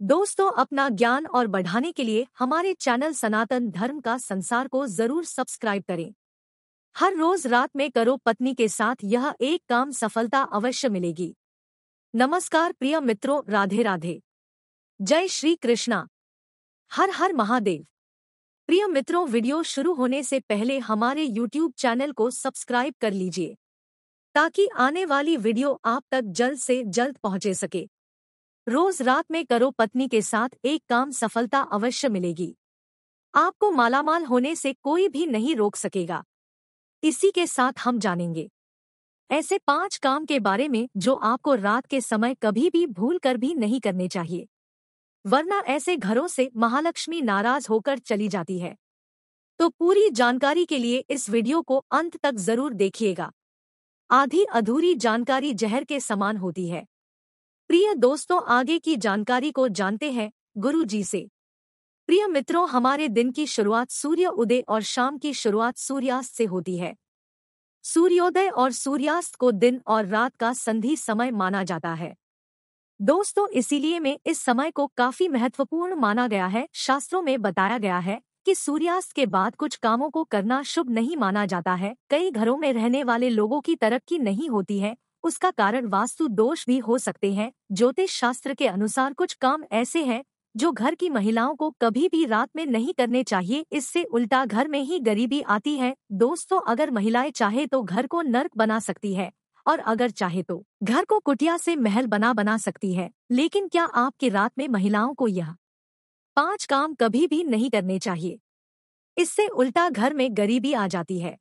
दोस्तों, अपना ज्ञान और बढ़ाने के लिए हमारे चैनल सनातन धर्म का संसार को जरूर सब्सक्राइब करें। हर रोज रात में करो पत्नी के साथ यह एक काम, सफलता अवश्य मिलेगी। नमस्कार प्रिय मित्रों, राधे राधे, जय श्री कृष्णा, हर हर महादेव। प्रिय मित्रों, वीडियो शुरू होने से पहले हमारे YouTube चैनल को सब्सक्राइब कर लीजिए ताकि आने वाली वीडियो आप तक जल्द से जल्द पहुंचे सके। रोज रात में करो पत्नी के साथ एक काम, सफलता अवश्य मिलेगी। आपको मालामाल होने से कोई भी नहीं रोक सकेगा। इसी के साथ हम जानेंगे ऐसे 5 काम के बारे में जो आपको रात के समय कभी भी भूल कर भी नहीं करने चाहिए, वरना ऐसे घरों से महालक्ष्मी नाराज होकर चली जाती है। तो पूरी जानकारी के लिए इस वीडियो को अंत तक जरूर देखिएगा। आधी अधूरी जानकारी जहर के समान होती है। प्रिय दोस्तों, आगे की जानकारी को जानते हैं गुरु जी से। प्रिय मित्रों, हमारे दिन की शुरुआत सूर्य उदय और शाम की शुरुआत सूर्यास्त से होती है। सूर्योदय और सूर्यास्त को दिन और रात का संधि समय माना जाता है। दोस्तों, इसीलिए में इस समय को काफी महत्वपूर्ण माना गया है। शास्त्रों में बताया गया है कि सूर्यास्त के बाद कुछ कामों को करना शुभ नहीं माना जाता है। कई घरों में रहने वाले लोगों की तरक्की नहीं होती है। उसका कारण वास्तु दोष भी हो सकते हैं। ज्योतिष शास्त्र के अनुसार कुछ काम ऐसे हैं जो घर की महिलाओं को कभी भी रात में नहीं करने चाहिए। इससे उल्टा घर में ही गरीबी आती है। दोस्तों, अगर महिलाएं चाहे तो घर को नर्क बना सकती है और अगर चाहे तो घर को कुटिया से महल बना सकती है। लेकिन क्या आपकी रात में महिलाओं को यह 5 काम कभी भी नहीं करने चाहिए। इससे उल्टा घर में गरीबी आ जाती है।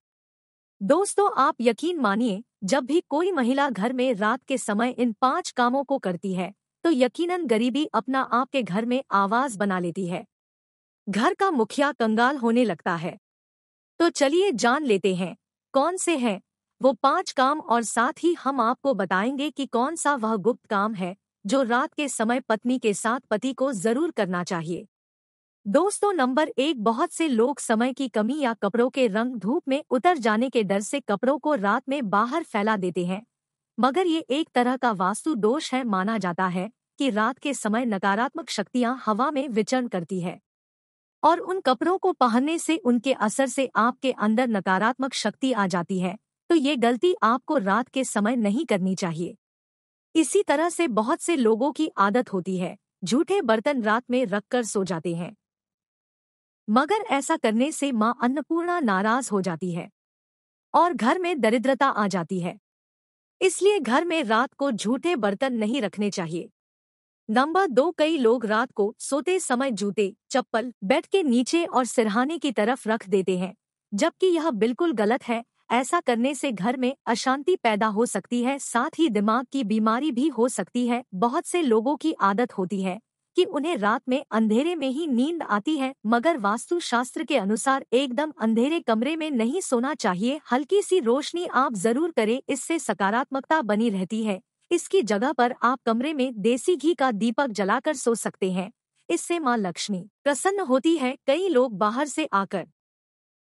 दोस्तों, आप यकीन मानिए, जब भी कोई महिला घर में रात के समय इन 5 कामों को करती है तो यकीनन गरीबी अपना आप के घर में आवाज बना लेती है। घर का मुखिया कंगाल होने लगता है। तो चलिए जान लेते हैं कौन से हैं वो 5 काम, और साथ ही हम आपको बताएंगे कि कौन सा वह गुप्त काम है जो रात के समय पत्नी के साथ पति को जरूर करना चाहिए। दोस्तों, नंबर 1, बहुत से लोग समय की कमी या कपड़ों के रंग धूप में उतर जाने के डर से कपड़ों को रात में बाहर फैला देते हैं। मगर ये एक तरह का वास्तु दोष है। माना जाता है कि रात के समय नकारात्मक शक्तियां हवा में विचरण करती है और उन कपड़ों को पहनने से उनके असर से आपके अंदर नकारात्मक शक्ति आ जाती है। तो ये गलती आपको रात के समय नहीं करनी चाहिए। इसी तरह से बहुत से लोगों की आदत होती है, झूठे बर्तन रात में रखकर सो जाते हैं। मगर ऐसा करने से मां अन्नपूर्णा नाराज हो जाती है और घर में दरिद्रता आ जाती है। इसलिए घर में रात को झूठे बर्तन नहीं रखने चाहिए। नंबर 2, कई लोग रात को सोते समय जूते, चप्पल बेड के नीचे और सिरहाने की तरफ रख देते हैं, जबकि यह बिल्कुल गलत है। ऐसा करने से घर में अशांति पैदा हो सकती है, साथ ही दिमाग की बीमारी भी हो सकती है। बहुत से लोगों की आदत होती है कि उन्हें रात में अंधेरे में ही नींद आती है, मगर वास्तु शास्त्र के अनुसार एकदम अंधेरे कमरे में नहीं सोना चाहिए। हल्की सी रोशनी आप जरूर करें, इससे सकारात्मकता बनी रहती है। इसकी जगह पर आप कमरे में देसी घी का दीपक जलाकर सो सकते हैं। इससे मां लक्ष्मी प्रसन्न होती है। कई लोग बाहर से आकर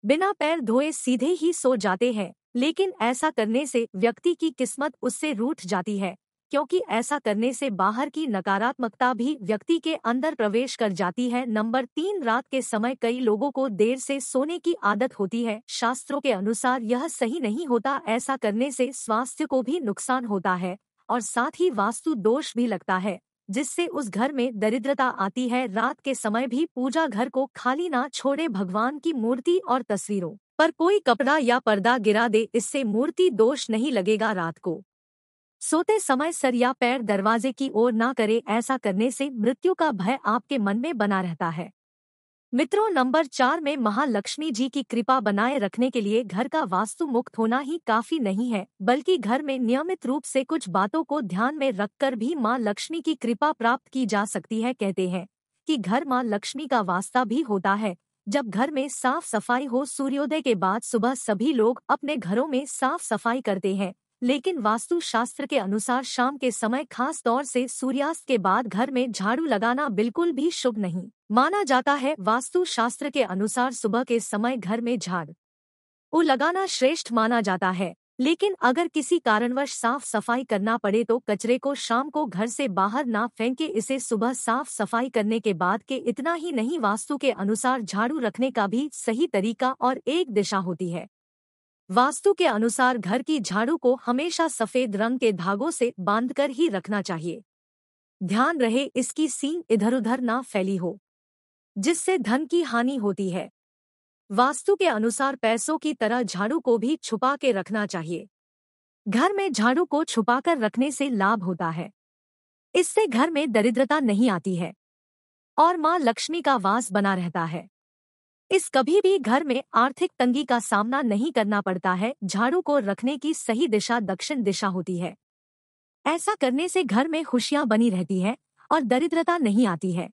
बिना पैर धोए सीधे ही सो जाते हैं, लेकिन ऐसा करने से व्यक्ति की किस्मत उससे रूठ जाती है, क्योंकि ऐसा करने से बाहर की नकारात्मकता भी व्यक्ति के अंदर प्रवेश कर जाती है। नंबर 3, रात के समय कई लोगों को देर से सोने की आदत होती है। शास्त्रों के अनुसार यह सही नहीं होता। ऐसा करने से स्वास्थ्य को भी नुकसान होता है और साथ ही वास्तु दोष भी लगता है, जिससे उस घर में दरिद्रता आती है। रात के समय भी पूजा घर को खाली ना छोड़े। भगवान की मूर्ति और तस्वीरों पर कोई कपड़ा या पर्दा गिरा दे, इससे मूर्ति दोष नहीं लगेगा। रात को सोते समय सर या पैर दरवाजे की ओर ना करे। ऐसा करने से मृत्यु का भय आपके मन में बना रहता है। मित्रों, नंबर 4 में महालक्ष्मी जी की कृपा बनाए रखने के लिए घर का वास्तु मुक्त होना ही काफी नहीं है, बल्कि घर में नियमित रूप से कुछ बातों को ध्यान में रखकर भी मां लक्ष्मी की कृपा प्राप्त की जा सकती है। कहते हैं कि घर मां लक्ष्मी का वास्ता भी होता है जब घर में साफ सफाई हो। सूर्योदय के बाद सुबह सभी लोग अपने घरों में साफ सफाई करते हैं, लेकिन वास्तु शास्त्र के अनुसार शाम के समय, खास तौर से सूर्यास्त के बाद, घर में झाड़ू लगाना बिल्कुल भी शुभ नहीं माना जाता है। वास्तु शास्त्र के अनुसार सुबह के समय घर में झाड़ू लगाना श्रेष्ठ माना जाता है। लेकिन अगर किसी कारणवश साफ सफाई करना पड़े तो कचरे को शाम को घर से बाहर ना फेंके, इसे सुबह साफ सफाई करने के बाद के इतना ही नहीं, वास्तु के अनुसार झाड़ू रखने का भी सही तरीका और एक दिशा होती है। वास्तु के अनुसार घर की झाड़ू को हमेशा सफेद रंग के धागों से बांधकर ही रखना चाहिए। ध्यान रहे इसकी सींग इधर उधर ना फैली हो, जिससे धन की हानि होती है। वास्तु के अनुसार पैसों की तरह झाड़ू को भी छुपा के रखना चाहिए। घर में झाड़ू को छुपाकर रखने से लाभ होता है। इससे घर में दरिद्रता नहीं आती है और मां लक्ष्मी का वास बना रहता है। इस कभी भी घर में आर्थिक तंगी का सामना नहीं करना पड़ता है। झाड़ू को रखने की सही दिशा दक्षिण दिशा होती है। ऐसा करने से घर में खुशियां बनी रहती है और दरिद्रता नहीं आती है।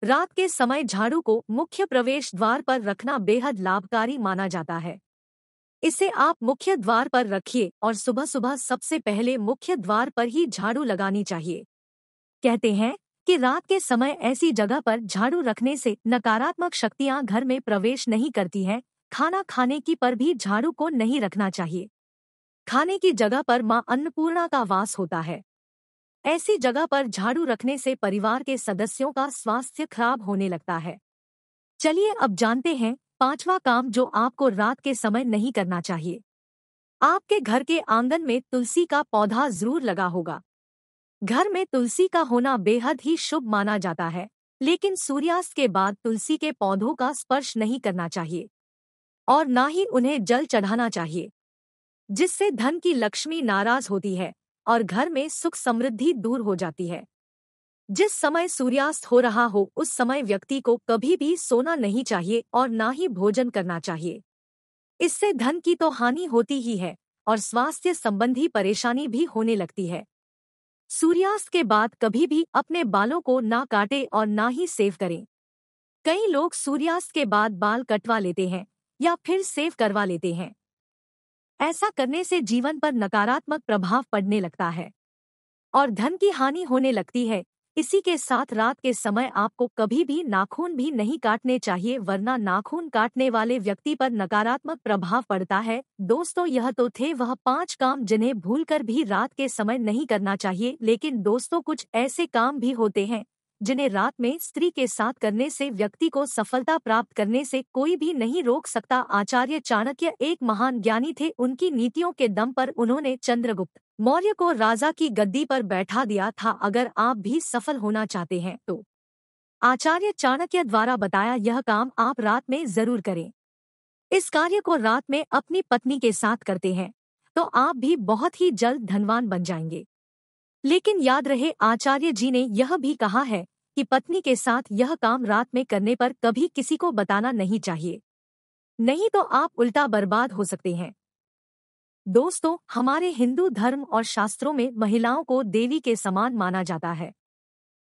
रात के समय झाड़ू को मुख्य प्रवेश द्वार पर रखना बेहद लाभकारी माना जाता है। इसे आप मुख्य द्वार पर रखिए और सुबह सुबह सबसे पहले मुख्य द्वार पर ही झाड़ू लगानी चाहिए। कहते हैं कि रात के समय ऐसी जगह पर झाड़ू रखने से नकारात्मक शक्तियां घर में प्रवेश नहीं करती हैं। खाना खाने की पर भी झाड़ू को नहीं रखना चाहिए। खाने की जगह पर मां अन्नपूर्णा का वास होता है। ऐसी जगह पर झाड़ू रखने से परिवार के सदस्यों का स्वास्थ्य खराब होने लगता है। चलिए अब जानते हैं पांचवा काम जो आपको रात के समय नहीं करना चाहिए। आपके घर के आंगन में तुलसी का पौधा जरूर लगा होगा। घर में तुलसी का होना बेहद ही शुभ माना जाता है, लेकिन सूर्यास्त के बाद तुलसी के पौधों का स्पर्श नहीं करना चाहिए और ना ही उन्हें जल चढ़ाना चाहिए, जिससे धन की लक्ष्मी नाराज होती है और घर में सुख समृद्धि दूर हो जाती है। जिस समय सूर्यास्त हो रहा हो उस समय व्यक्ति को कभी भी सोना नहीं चाहिए और ना ही भोजन करना चाहिए। इससे धन की तो हानि होती ही है और स्वास्थ्य संबंधी परेशानी भी होने लगती है। सूर्यास्त के बाद कभी भी अपने बालों को ना काटे और ना ही सेव करें। कई लोग सूर्यास्त के बाद बाल कटवा लेते हैं या फिर सेव करवा लेते हैं। ऐसा करने से जीवन पर नकारात्मक प्रभाव पड़ने लगता है और धन की हानि होने लगती है। इसी के साथ रात के समय आपको कभी भी नाखून भी नहीं काटने चाहिए, वरना नाखून काटने वाले व्यक्ति पर नकारात्मक प्रभाव पड़ता है। दोस्तों, यह तो थे वह 5 काम जिन्हें भूलकर भी रात के समय नहीं करना चाहिए। लेकिन दोस्तों, कुछ ऐसे काम भी होते हैं जिन्हें रात में स्त्री के साथ करने से व्यक्ति को सफलता प्राप्त करने से कोई भी नहीं रोक सकता। आचार्य चाणक्य एक महान ज्ञानी थे। उनकी नीतियों के दम पर उन्होंने चंद्रगुप्त मौर्य को राजा की गद्दी पर बैठा दिया था। अगर आप भी सफल होना चाहते हैं तो आचार्य चाणक्य द्वारा बताया यह काम आप रात में जरूर करें। इस कार्य को रात में अपनी पत्नी के साथ करते हैं तो आप भी बहुत ही जल्द धनवान बन जाएंगे। लेकिन याद रहे, आचार्य जी ने यह भी कहा है कि पत्नी के साथ यह काम रात में करने पर कभी किसी को बताना नहीं चाहिए, नहीं तो आप उल्टा बर्बाद हो सकते हैं। दोस्तों, हमारे हिंदू धर्म और शास्त्रों में महिलाओं को देवी के समान माना जाता है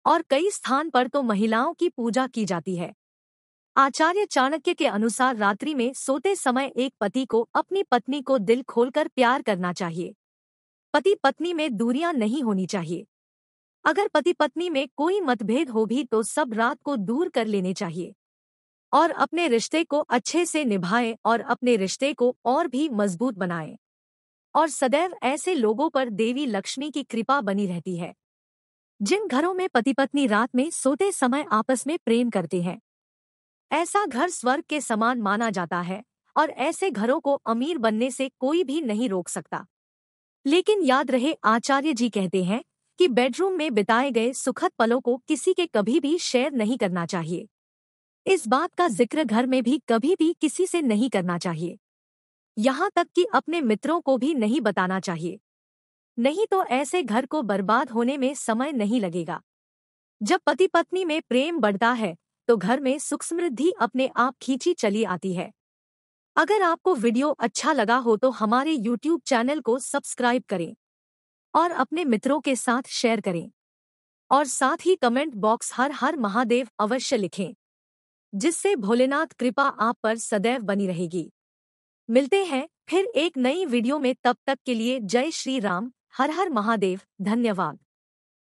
और कई स्थान पर तो महिलाओं की पूजा की जाती है। आचार्य चाणक्य के अनुसार रात्रि में सोते समय एक पति को अपनी पत्नी को दिल खोलकर प्यार करना चाहिए। पति पत्नी में दूरियां नहीं होनी चाहिए। अगर पति पत्नी में कोई मतभेद हो भी तो सब रात को दूर कर लेने चाहिए और अपने रिश्ते को अच्छे से निभाएं और अपने रिश्ते को और भी मजबूत बनाएं। और सदैव ऐसे लोगों पर देवी लक्ष्मी की कृपा बनी रहती है जिन घरों में पति पत्नी रात में सोते समय आपस में प्रेम करते हैं। ऐसा घर स्वर्ग के समान माना जाता है और ऐसे घरों को अमीर बनने से कोई भी नहीं रोक सकता। लेकिन याद रहे, आचार्य जी कहते हैं कि बेडरूम में बिताए गए सुखद पलों को किसी के कभी भी शेयर नहीं करना चाहिए। इस बात का जिक्र घर में भी कभी भी किसी से नहीं करना चाहिए, यहाँ तक कि अपने मित्रों को भी नहीं बताना चाहिए, नहीं तो ऐसे घर को बर्बाद होने में समय नहीं लगेगा। जब पति पत्नी में प्रेम बढ़ता है तो घर में सुख समृद्धि अपने आप खींची चली आती है। अगर आपको वीडियो अच्छा लगा हो तो हमारे YouTube चैनल को सब्सक्राइब करें और अपने मित्रों के साथ शेयर करें और साथ ही कमेंट बॉक्स हर हर महादेव अवश्य लिखें, जिससे भोलेनाथ कृपा आप पर सदैव बनी रहेगी। मिलते हैं फिर एक नई वीडियो में, तब तक के लिए जय श्री राम, हर हर महादेव, धन्यवाद।